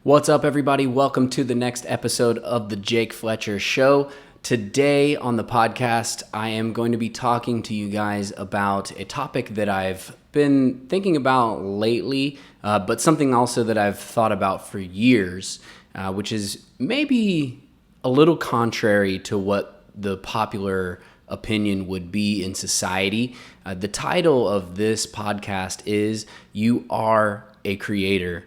What's up, everybody? Welcome to the next episode of the Jake Fletcher Show. Today on the podcast, I am going to be talking to you guys about a topic that I've been thinking about lately, but something also that I've thought about for years, which is maybe a little contrary to what the popular opinion would be in society. The title of this podcast is You Are a Creator.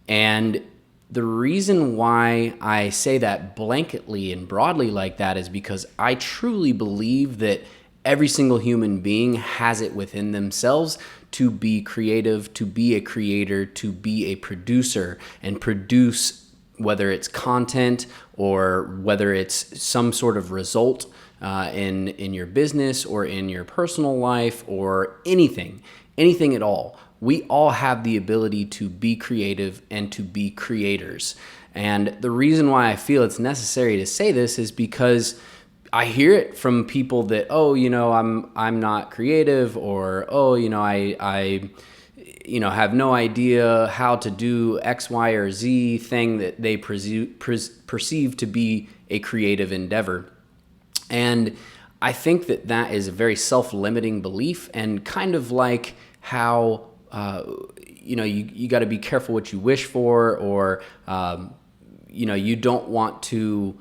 And the reason why I say that blanketly and broadly like that is because I truly believe that every single human being has it within themselves to be creative, to be a creator, to be a producer, and produce, whether it's content or whether it's some sort of result in your business or in your personal life or anything at all. We all have the ability to be creative and to be creators. And the reason why I feel it's necessary to say this is because I hear it from people that, I'm not creative, or, I have no idea how to do X, Y, or Z thing that they perceive to be a creative endeavor. And I think that is a very self-limiting belief, and kind of like how you got to be careful what you wish for, or you don't want to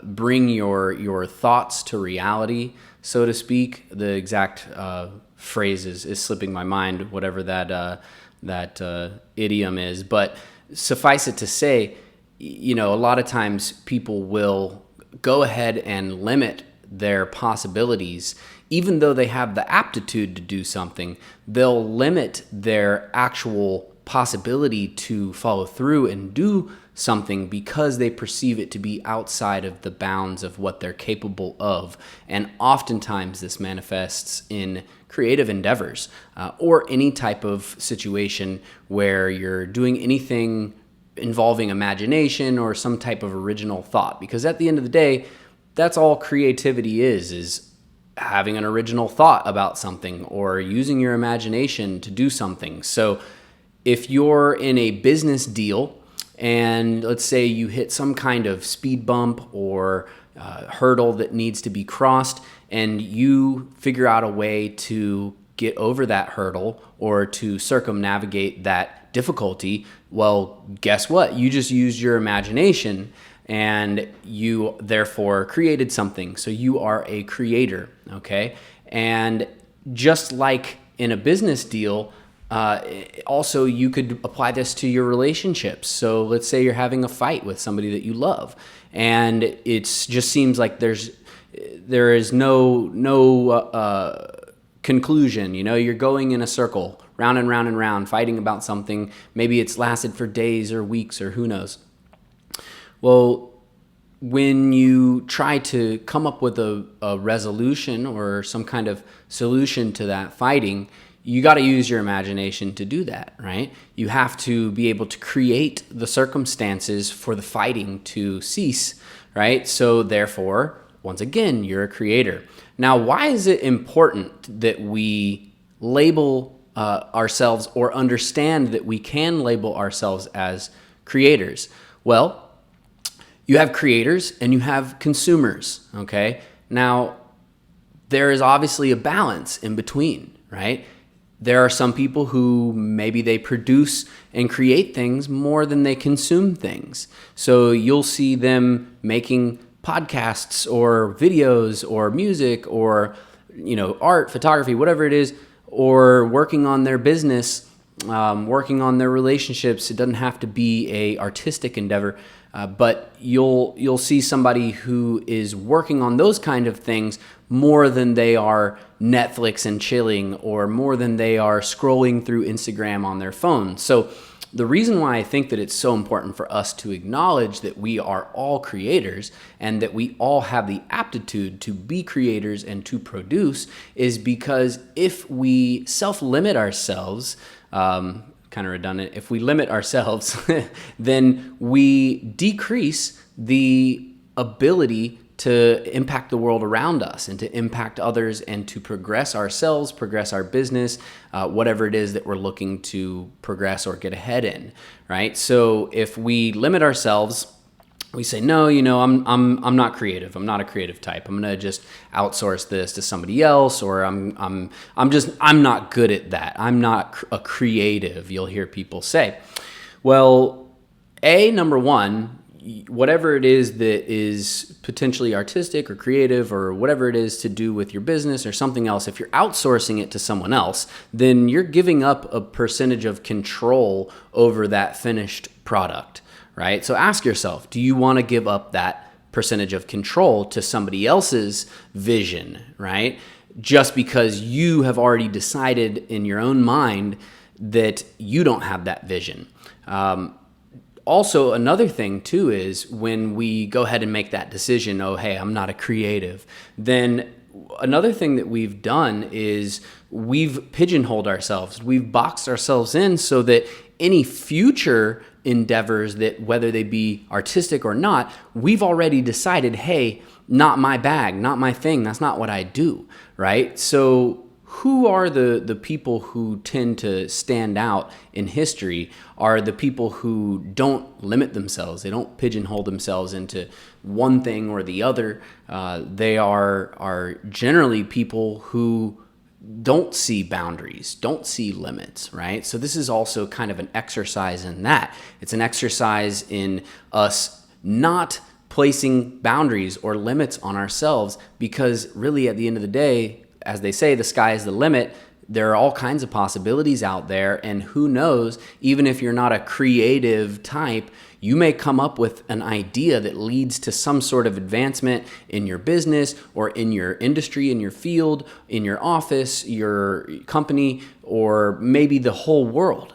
bring your thoughts to reality, so to speak. The exact phrase is slipping my mind, whatever that idiom is. But suffice it to say, a lot of times people will go ahead and limit their possibilities. Even though they have the aptitude to do something, they'll limit their actual possibility to follow through and do something because they perceive it to be outside of the bounds of what they're capable of. And oftentimes this manifests in creative endeavors or any type of situation where you're doing anything involving imagination or some type of original thought. Because at the end of the day, that's all creativity is having an original thought about something or using your imagination to do something. So if you're in a business deal and let's say you hit some kind of speed bump or hurdle that needs to be crossed, and you figure out a way to get over that hurdle or to circumnavigate that difficulty, well, guess what? You just used your imagination and you therefore created something. So you are a creator, okay? And just like in a business deal, also you could apply this to your relationships. So let's say you're having a fight with somebody that you love, and it just seems like there is no conclusion. You're going in a circle, round and round and round, fighting about something. Maybe it's lasted for days or weeks or who knows. Well, when you try to come up with a resolution or some kind of solution to that fighting, you got to use your imagination to do that, right? You have to be able to create the circumstances for the fighting to cease, right? So therefore, once again, you're a creator. Now, why is it important that we label ourselves or understand that we can label ourselves as creators? Well, you have creators and you have consumers, okay? Now, there is obviously a balance in between, right? There are some people who maybe they produce and create things more than they consume things. So you'll see them making podcasts or videos or music or, art, photography, whatever it is, or working on their business, working on their relationships. It doesn't have to be a artistic endeavor. But you'll see somebody who is working on those kind of things more than they are Netflix and chilling, or more than they are scrolling through Instagram on their phone. So the reason why I think that it's so important for us to acknowledge that we are all creators and that we all have the aptitude to be creators and to produce is because if we self-limit ourselves, kind of redundant, if we limit ourselves, then we decrease the ability to impact the world around us and to impact others and to progress ourselves, progress our business, whatever it is that we're looking to progress or get ahead in, right? So if we limit ourselves, we say, no, I'm not creative. I'm not a creative type. I'm going to just outsource this to somebody else, or I'm not good at that. I'm not a creative, you'll hear people say. Well, number one, whatever it is that is potentially artistic or creative or whatever it is to do with your business or something else, if you're outsourcing it to someone else, then you're giving up a percentage of control over that finished product, right? So ask yourself, do you want to give up that percentage of control to somebody else's vision, right? Just because you have already decided in your own mind that you don't have that vision. Also, another thing too is when we go ahead and make that decision, oh, hey, I'm not a creative, then another thing that we've done is we've pigeonholed ourselves. We've boxed ourselves in so that any future endeavors, that whether they be artistic or not, we've already decided, hey, not my bag, not my thing. That's not what I do, right? So who are the people who tend to stand out in history are the people who don't limit themselves. They don't pigeonhole themselves into one thing or the other. They are generally people who don't see boundaries, don't see limits, right? So this is also kind of an exercise in that. It's an exercise in us not placing boundaries or limits on ourselves, because really at the end of the day, as they say, the sky is the limit. There are all kinds of possibilities out there, and who knows, even if you're not a creative type, you may come up with an idea that leads to some sort of advancement in your business or in your industry, in your field, in your office, your company, or maybe the whole world,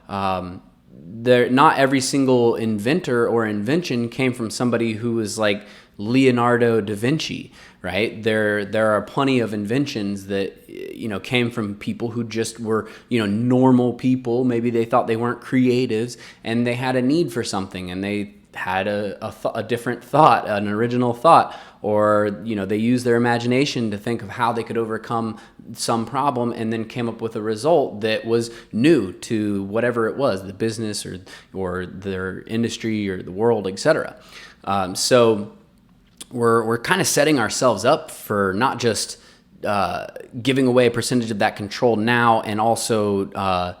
Not every single inventor or invention came from somebody who was like Leonardo da Vinci, right? There are plenty of inventions that came from people who just were normal people. Maybe they thought they weren't creatives and they had a need for something and they had a different thought, an original thought, or they used their imagination to think of how they could overcome some problem and then came up with a result that was new to whatever it was, the business or their industry or the world, etc. So we're kind of setting ourselves up for not just giving away a percentage of that control now and also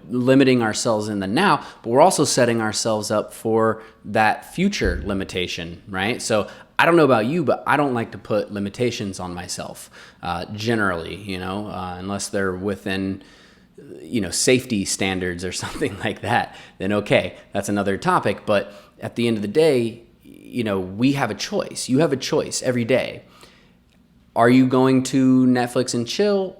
limiting ourselves in the now, but we're also setting ourselves up for that future limitation, right? So I don't know about you, but I don't like to put limitations on myself generally, unless they're within safety standards or something like that, then okay, that's another topic. But at the end of the day, we have a choice. You have a choice every day. Are you going to Netflix and chill,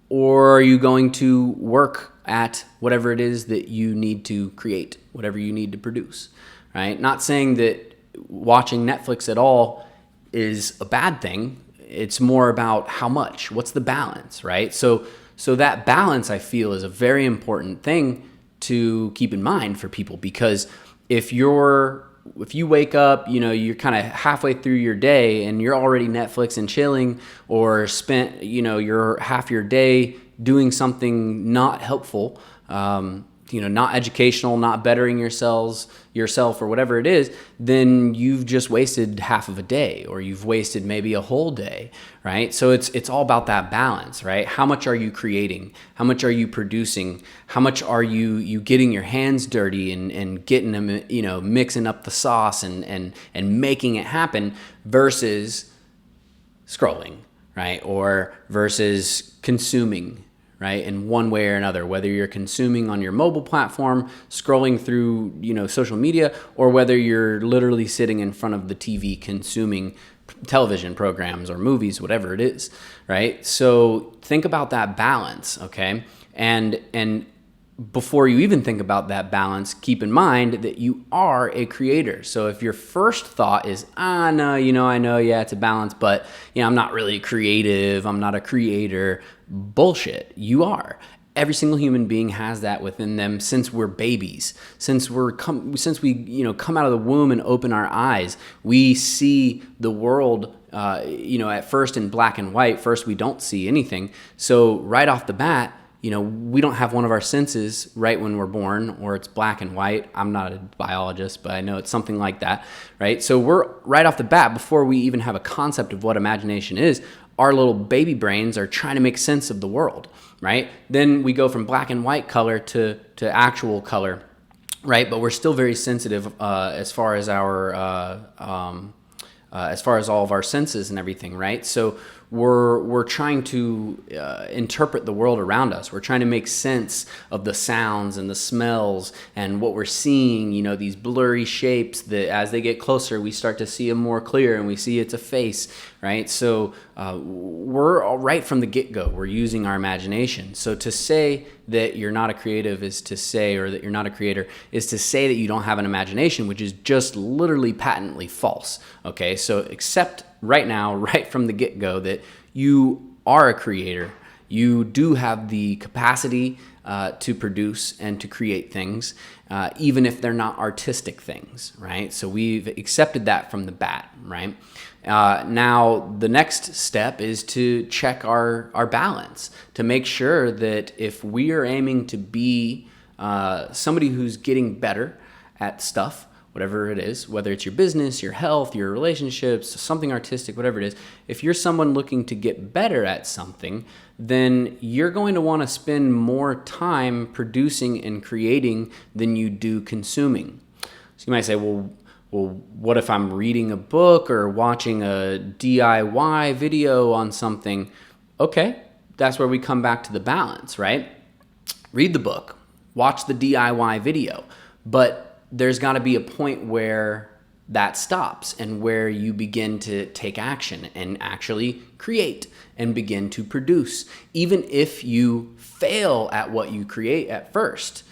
or are you going to work at whatever it is that you need to create, whatever you need to produce, right? Not saying that watching Netflix at all is a bad thing. It's more about how much, what's the balance, right? So that balance, I feel, is a very important thing to keep in mind for people, because if you wake up, you're kind of halfway through your day and you're already Netflix and chilling, or spent, your half your day doing something not helpful, not educational, not bettering yourself or whatever it is, then you've just wasted half of a day, or you've wasted maybe a whole day, right? So it's all about that balance, right? How much are you creating? How much are you producing? How much are you getting your hands dirty and getting them, mixing up the sauce and making it happen, versus scrolling, right? Or versus consuming, right? In one way or another, whether you're consuming on your mobile platform, scrolling through, social media, or whether you're literally sitting in front of the TV consuming television programs or movies, whatever it is, right? So think about that balance, okay? And before you even think about that balance, keep in mind that you are a creator. So if your first thought is, no, I know, yeah, it's a balance, but I'm not really creative, I'm not a creator, bullshit, you are. Every single human being has that within them since we're babies. Since we come out of the womb and open our eyes, we see the world at first in black and white. First, we don't see anything. So right off the bat, we don't have one of our senses right when we're born, or it's black and white. I'm not a biologist, but I know it's something like that, right? So we're right off the bat, before we even have a concept of what imagination is, our little baby brains are trying to make sense of the world, right? Then we go from black and white color to actual color, right? But we're still very sensitive as far as all of our senses and everything, right? So we're trying to interpret the world around us. We're trying to make sense of the sounds and the smells and what we're seeing, these blurry shapes that as they get closer, we start to see them more clear and we see it's a face, right? So we're all right from the get-go. We're using our imagination. So to say that you're not a creative is to say, or that you're not a creator is to say that you don't have an imagination, which is just literally patently false. Okay, so accept right now, right from the get-go, that you are a creator. You do have the capacity to produce and to create things, even if they're not artistic things, right? So we've accepted that from the bat, right? Now, the next step is to check our balance, to make sure that if we are aiming to be somebody who's getting better at stuff, whatever it is, whether it's your business, your health, your relationships, something artistic, whatever it is, if you're someone looking to get better at something, then you're going to want to spend more time producing and creating than you do consuming. So you might say, well, what if I'm reading a book or watching a DIY video on something? Okay, that's where we come back to the balance, right? Read the book, watch the DIY video, but there's got to be a point where that stops and where you begin to take action and actually create and begin to produce. Even if you fail at what you create at first,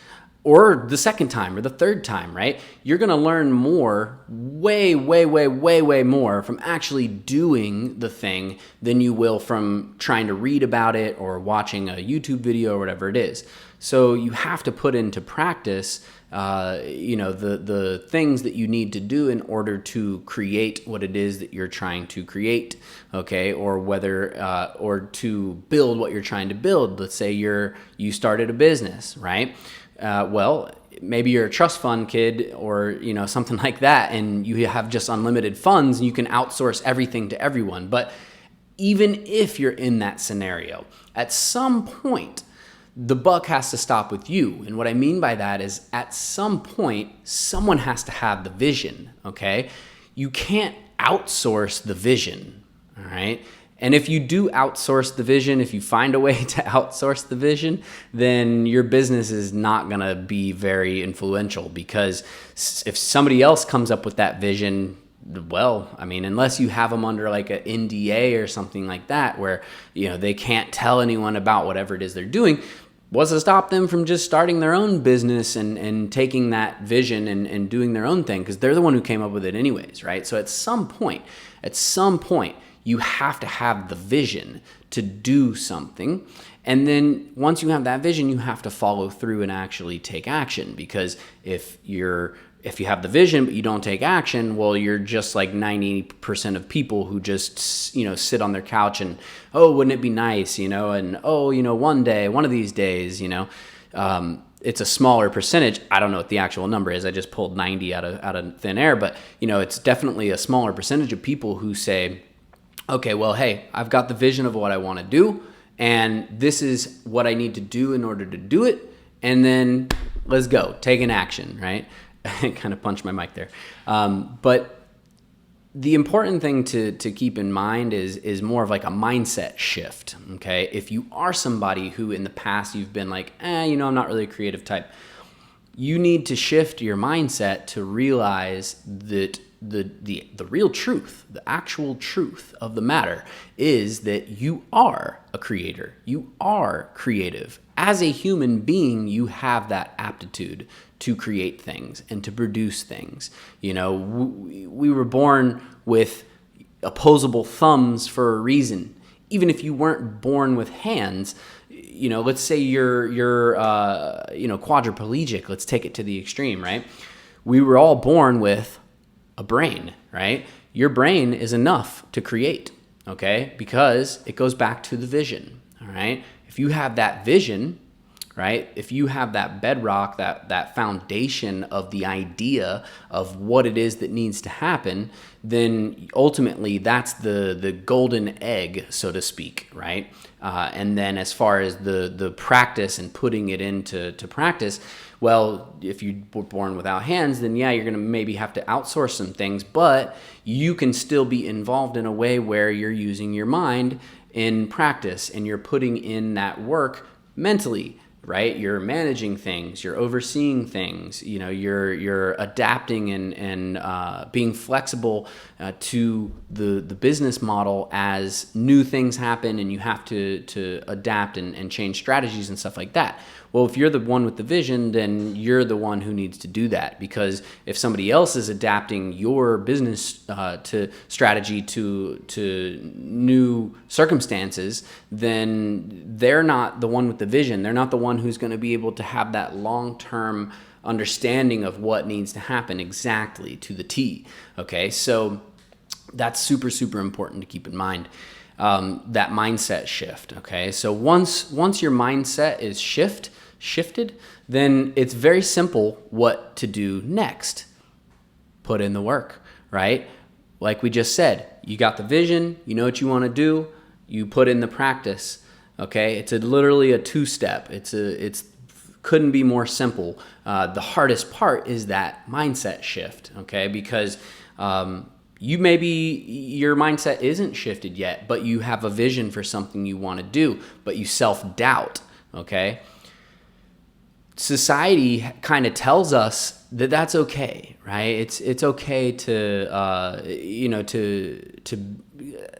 or the second time or the third time, right? You're going to learn more, way more from actually doing the thing than you will from trying to read about it or watching a YouTube video or whatever it is. So you have to put into practice the things that you need to do in order to create what it is that you're trying to create, okay? Or or to build what you're trying to build. Let's say you started a business, right? Well, maybe you're a trust fund kid or, something like that, and you have just unlimited funds and you can outsource everything to everyone. But even if you're in that scenario, at some point, the buck has to stop with you. And what I mean by that is at some point, someone has to have the vision, okay? You can't outsource the vision, all right? And if you do outsource the vision, if you find a way to outsource the vision, then your business is not going to be very influential, because if somebody else comes up with that vision, well, unless you have them under like an NDA or something like that, where, they can't tell anyone about whatever it is they're doing, what's to stop them from just starting their own business and taking that vision and doing their own thing? Because they're the one who came up with it anyways, right? So at some point, you have to have the vision to do something. And then once you have that vision, you have to follow through and actually take action. Because if you have the vision but you don't take action, well, you're just like 90% of people who just, sit on their couch and, oh, wouldn't it be nice, and one of these days, it's a smaller percentage. I don't know what the actual number is. I just pulled 90 out of thin air, but it's definitely a smaller percentage of people who say, okay, well, hey, I've got the vision of what I want to do, and this is what I need to do in order to do it, and then let's go, take an action, right? I kind of punched my mic there. But the important thing to keep in mind is more of like a mindset shift, okay? If you are somebody who in the past you've been like, I'm not really a creative type, you need to shift your mindset to realize that the real truth, the actual truth of the matter is that you are a creator. You are creative. As a human being, you have that aptitude to create things and to produce things. We were born with opposable thumbs for a reason. Even if you weren't born with hands, let's say you're quadriplegic. Let's take it to the extreme, right? We were all born with a brain, right? Your brain is enough to create, okay? Because it goes back to the vision, all right? If you have that vision, right? If you have that bedrock, that foundation of the idea of what it is that needs to happen, then ultimately that's the golden egg, so to speak, right? And then as far as the practice and putting it into practice, well, if you were born without hands, then yeah, you're going to maybe have to outsource some things, but you can still be involved in a way where you're using your mind in practice and you're putting in that work mentally, right? You're managing things, you're overseeing things, you're adapting and being flexible to the business model as new things happen and you have to adapt and change strategies and stuff like that. Well, if you're the one with the vision, then you're the one who needs to do that, because if somebody else is adapting your business to strategy to new circumstances, then they're not the one with the vision. They're not the one who's going to be able to have that long-term understanding of what needs to happen exactly to the T. Okay, so that's super, super important to keep in mind. That mindset shift. Okay, so once your mindset is shifted, then it's very simple what to do next. Put in the work, right? Like we just said, you got the vision, you know what you want to do, you put in the practice. Okay, it's literally a two-step. It's couldn't be more simple. The hardest part is that mindset shift. Okay, because maybe your mindset isn't shifted yet, but you have a vision for something you want to do, but you self-doubt. Okay. Society kind of tells us that that's okay, right? It's okay to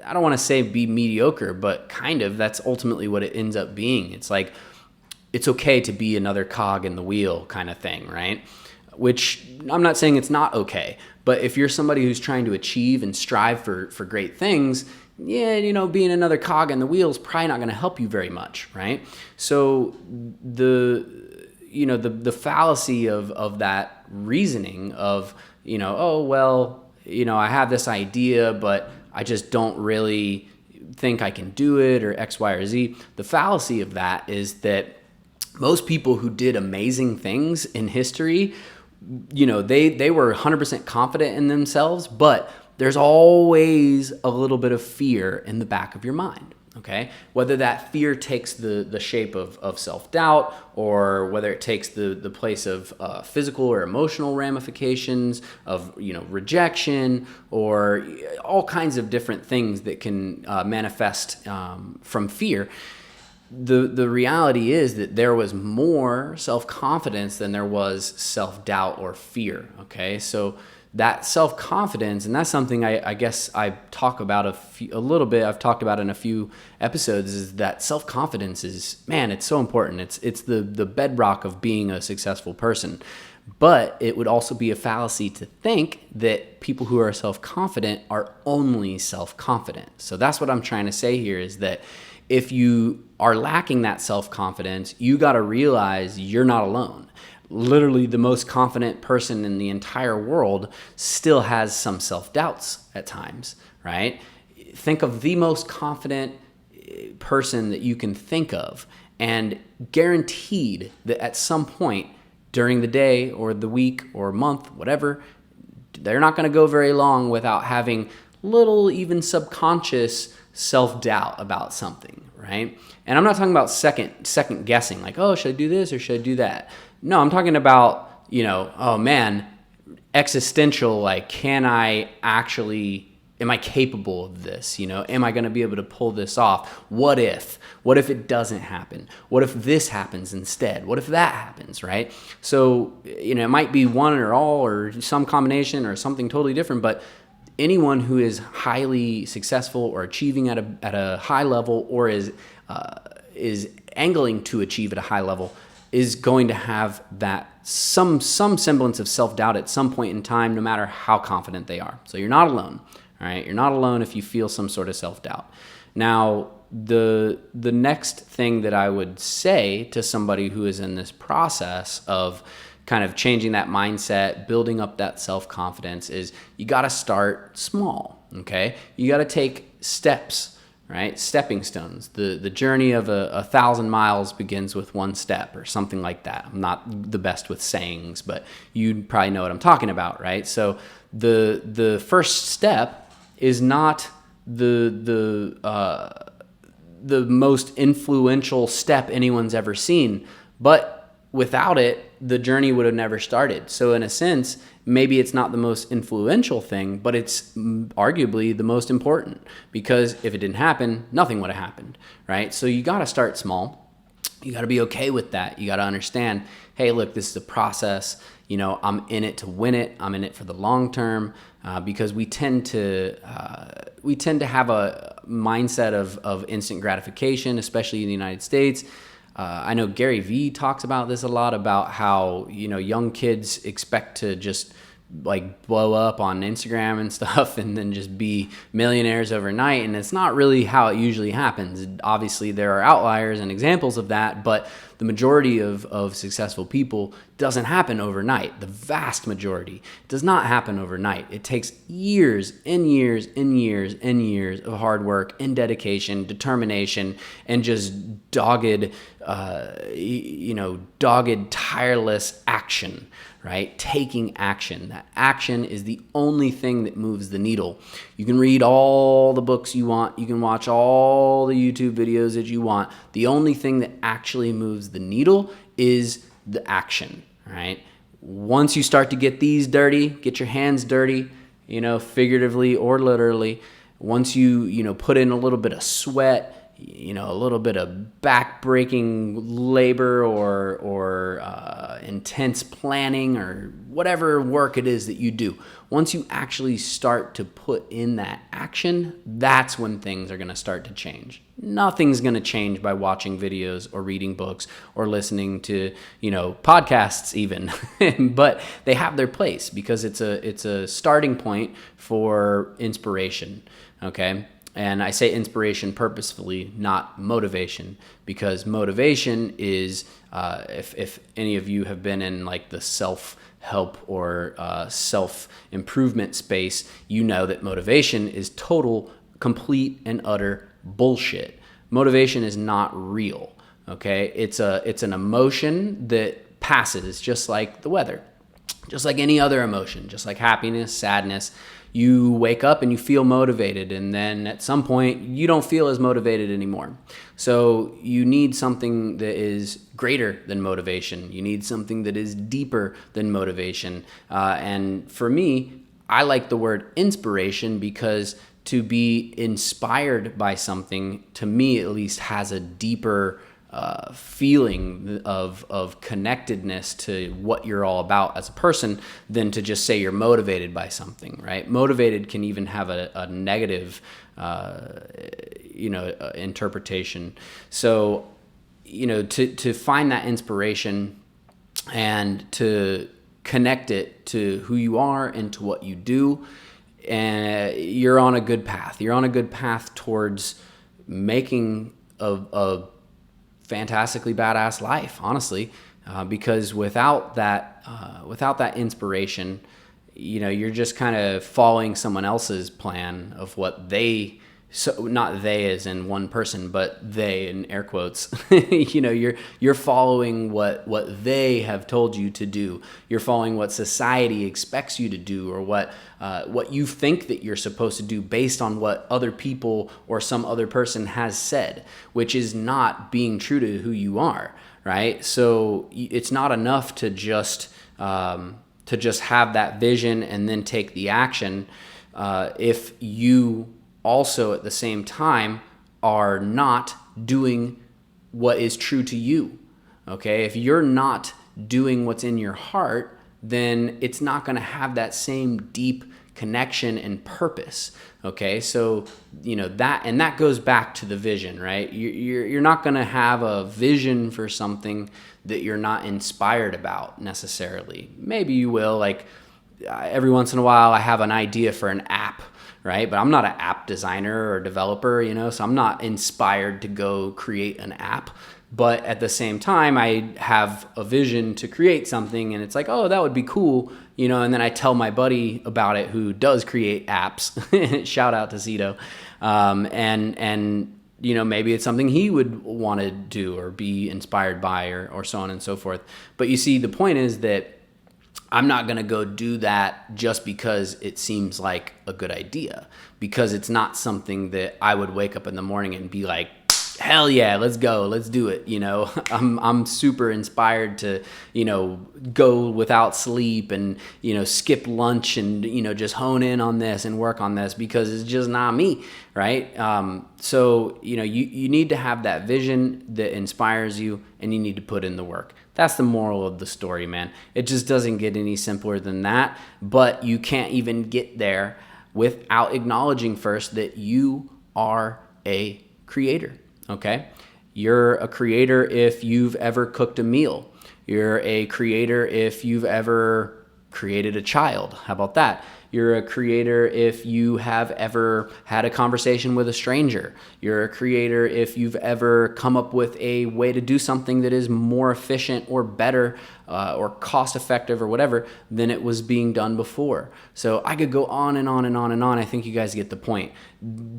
I don't want to say be mediocre, but kind of that's ultimately what it ends up being. It's like it's okay to be another cog in the wheel kind of thing, right? Which I'm not saying it's not okay, but if you're somebody who's trying to achieve and strive for great things, yeah, being another cog in the wheel is probably not going to help you very much, right? So the fallacy of that reasoning of, I have this idea, but I just don't really think I can do it, or X, Y, or Z. The fallacy of that is that most people who did amazing things in history, they were 100% confident in themselves, but there's always a little bit of fear in the back of your mind. Okay, whether that fear takes the shape of self-doubt, or whether it takes the place of physical or emotional ramifications of rejection, or all kinds of different things that can manifest from fear. The reality is that there was more self-confidence than there was self-doubt or fear. Okay, so that self-confidence, and that's something I guess I talk about a little bit. I've talked about in a few episodes, is that self-confidence is, man, it's so important. It's the bedrock of being a successful person. But it would also be a fallacy to think that people who are self-confident are only self-confident. So that's what I'm trying to say here, is that if you are lacking that self-confidence, you got to realize you're not alone. Literally the most confident person in the entire world still has some self-doubts at times, right? Think of the most confident person that you can think of, and guaranteed that at some point during the day or the week or month, whatever, they're not going to go very long without having little, even subconscious self-doubt about something, right? And I'm not talking about second guessing, like, oh, should I do this or should I do that? No, I'm talking about, oh man, existential, like, am I capable of this? Am I going to be able to pull this off? What if it doesn't happen? What if this happens instead? What if that happens, right? So, it might be one or all or some combination or something totally different, but anyone who is highly successful or achieving at a high level, or is angling to achieve at a high level, is going to have that some semblance of self-doubt at some point in time, no matter how confident they are. So you're not alone, all right? You're not alone if you feel some sort of self-doubt. Now, the next thing that I would say to somebody who is in this process of kind of changing that mindset, building up that self-confidence, is you got to start small, okay? You got to take steps, right? Stepping stones. The journey of 1,000 miles begins with one step, or something like that. I'm not the best with sayings, but you probably know what I'm talking about, right? So the first step is not the most influential step anyone's ever seen, but without it, the journey would have never started. So in a sense, maybe it's not the most influential thing, but it's arguably the most important, because if it didn't happen, nothing would have happened, right? So you got to start small. You got to be okay with that. You got to understand, hey, look, this is a process. I'm in it to win it. I'm in it for the long term, because we tend to have a mindset of instant gratification, especially in the United States. I know Gary Vee talks about this a lot, about how, young kids expect to just like blow up on Instagram and stuff and then just be millionaires overnight. And it's not really how it usually happens. Obviously, there are outliers and examples of that, but the majority of successful people doesn't happen overnight. The vast majority does not happen overnight. It takes years and years and years and years of hard work and dedication, determination, and just dogged, tireless action, right? Taking action. That action is the only thing that moves the needle. You can read all the books you want. You can watch all the YouTube videos that you want. The only thing that actually moves the needle is the action, right? Once you start to get these dirty, get your hands dirty, figuratively or literally, once you put in a little bit of sweat, a little bit of back-breaking labor or intense planning or whatever work it is that you do, once you actually start to put in that action, that's when things are going to start to change. Nothing's going to change by watching videos or reading books or listening to, podcasts even, but they have their place because it's a starting point for inspiration, okay? And I say inspiration purposefully, not motivation, because motivation is, if any of you have been in like the self-help or self-improvement space, you know that motivation is total, complete, and utter bullshit. Motivation is not real, okay? It's an emotion that passes, just like the weather, just like any other emotion, just like happiness, sadness. You wake up and you feel motivated, and then at some point you don't feel as motivated anymore. So you need something that is greater than motivation. You need something that is deeper than motivation. And for me, I like the word inspiration, because to be inspired by something, to me at least, has a deeper feeling of connectedness to what you're all about as a person than to just say you're motivated by something, right? Motivated can even have a negative, interpretation. So, to find that inspiration and to connect it to who you are and to what you do, and you're on a good path. You're on a good path towards making a fantastically badass life, honestly, because without that inspiration, you're just kind of following someone else's plan of what they, so not they as in one person, but they in air quotes. You're following what they have told you to do. You're following what society expects you to do, or what you think that you're supposed to do based on what other people or some other person has said, which is not being true to who you are, right? So it's not enough to just have that vision and then take the action if you also at the same time are not doing what is true to you, okay? If you're not doing what's in your heart, then it's not going to have that same deep connection and purpose, okay? So, that goes back to the vision, right? You're not going to have a vision for something that you're not inspired about necessarily. Maybe you will, like every once in a while I have an idea for an app, right? But I'm not an app designer or developer, so I'm not inspired to go create an app. But at the same time, I have a vision to create something, and it's like, oh, that would be cool, and then I tell my buddy about it who does create apps. Shout out to Zito. And maybe it's something he would want to do or be inspired by or so on and so forth. But you see, the point is that I'm not going to go do that just because it seems like a good idea, because it's not something that I would wake up in the morning and be like, hell yeah, let's go, let's do it. I'm super inspired to, go without sleep and, skip lunch and, just hone in on this and work on this because it's just not me. Right. So, you need to have that vision that inspires you, and you need to put in the work. That's the moral of the story, man. It just doesn't get any simpler than that, but you can't even get there without acknowledging first that you are a creator. Okay, you're a creator if you've ever cooked a meal. You're a creator if you've ever created a child. How about that? You're a creator if you have ever had a conversation with a stranger. You're a creator if you've ever come up with a way to do something that is more efficient or better or cost effective or whatever than it was being done before. So I could go on and on and on and on. I think you guys get the point.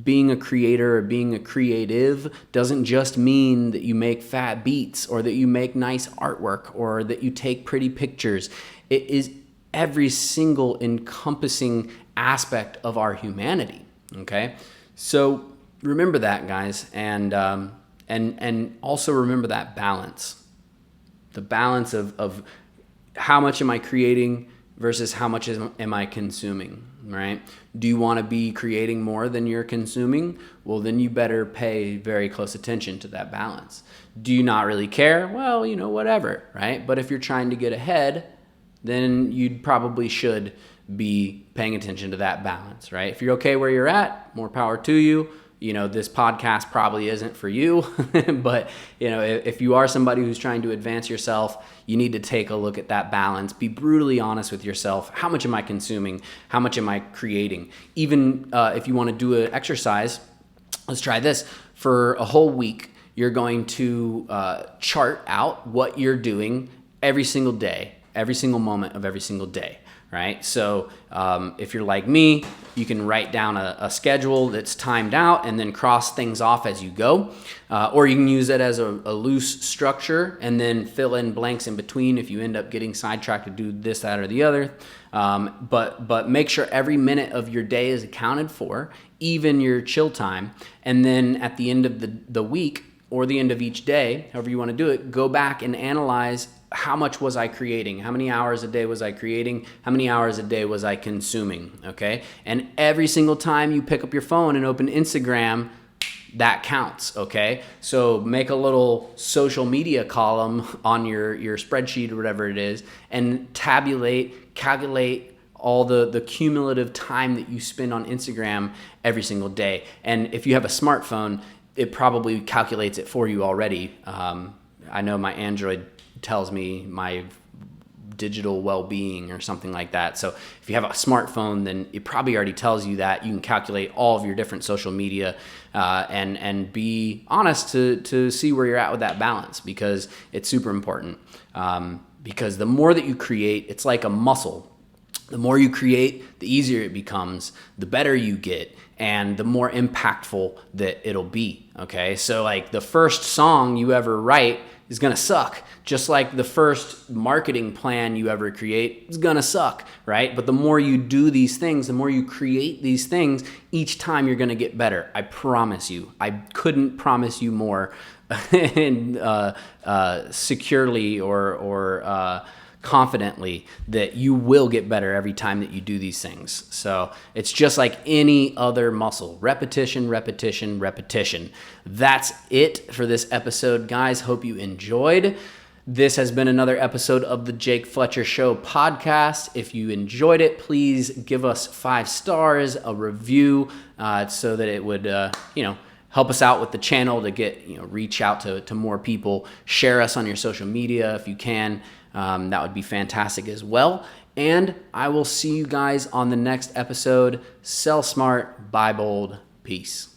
Being a creator or being a creative doesn't just mean that you make fat beats or that you make nice artwork or that you take pretty pictures. It is every single encompassing aspect of our humanity. Okay, so remember that, guys, and also remember that balance. The balance of how much am I creating versus how much am I consuming, right? Do you want to be creating more than you're consuming? Well, then you better pay very close attention to that balance. Do you not really care? Well, whatever, right? But if you're trying to get ahead, then you probably should be paying attention to that balance, right? If you're okay where you're at, more power to you. This podcast probably isn't for you, but if you are somebody who's trying to advance yourself, you need to take a look at that balance. Be brutally honest with yourself. How much am I consuming? How much am I creating? Even if you want to do an exercise, let's try this. For a whole week, you're going to chart out what you're doing every single day, every single moment of every single day, right? So if you're like me, you can write down a schedule that's timed out and then cross things off as you go. Or you can use it as a loose structure and then fill in blanks in between if you end up getting sidetracked to do this, that, or the other. But make sure every minute of your day is accounted for, even your chill time. And then at the end of the week or the end of each day, however you want to do it, go back and analyze how much was I creating? How many hours a day was I creating? How many hours a day was I consuming? Okay. And every single time you pick up your phone and open Instagram, that counts. Okay. So make a little social media column on your spreadsheet or whatever it is and calculate all the cumulative time that you spend on Instagram every single day. And if you have a smartphone, it probably calculates it for you already. I know my Android tells me my digital well-being or something like that. So if you have a smartphone, then it probably already tells you that. You can calculate all of your different social media and be honest to see where you're at with that balance, because it's super important. Because the more that you create, it's like a muscle. The more you create, the easier it becomes, the better you get, and the more impactful that it'll be, okay? So like the first song you ever write is gonna suck, just like the first marketing plan you ever create is gonna suck, right? But the more you do these things, the more you create these things, each time you're gonna get better. I promise you. I couldn't promise you more securely or confidently that you will get better every time that you do these things. So it's just like any other muscle. Repetition, repetition, repetition. That's it for this episode, guys. Hope you enjoyed. This has been another episode of the Jake Fletcher Show podcast. If you enjoyed it, please give us 5 stars, a review, so that it would, help us out with the channel to get, reach out to more people. Share us on your social media if you can. That would be fantastic as well. And I will see you guys on the next episode. Sell smart, buy bold. Peace.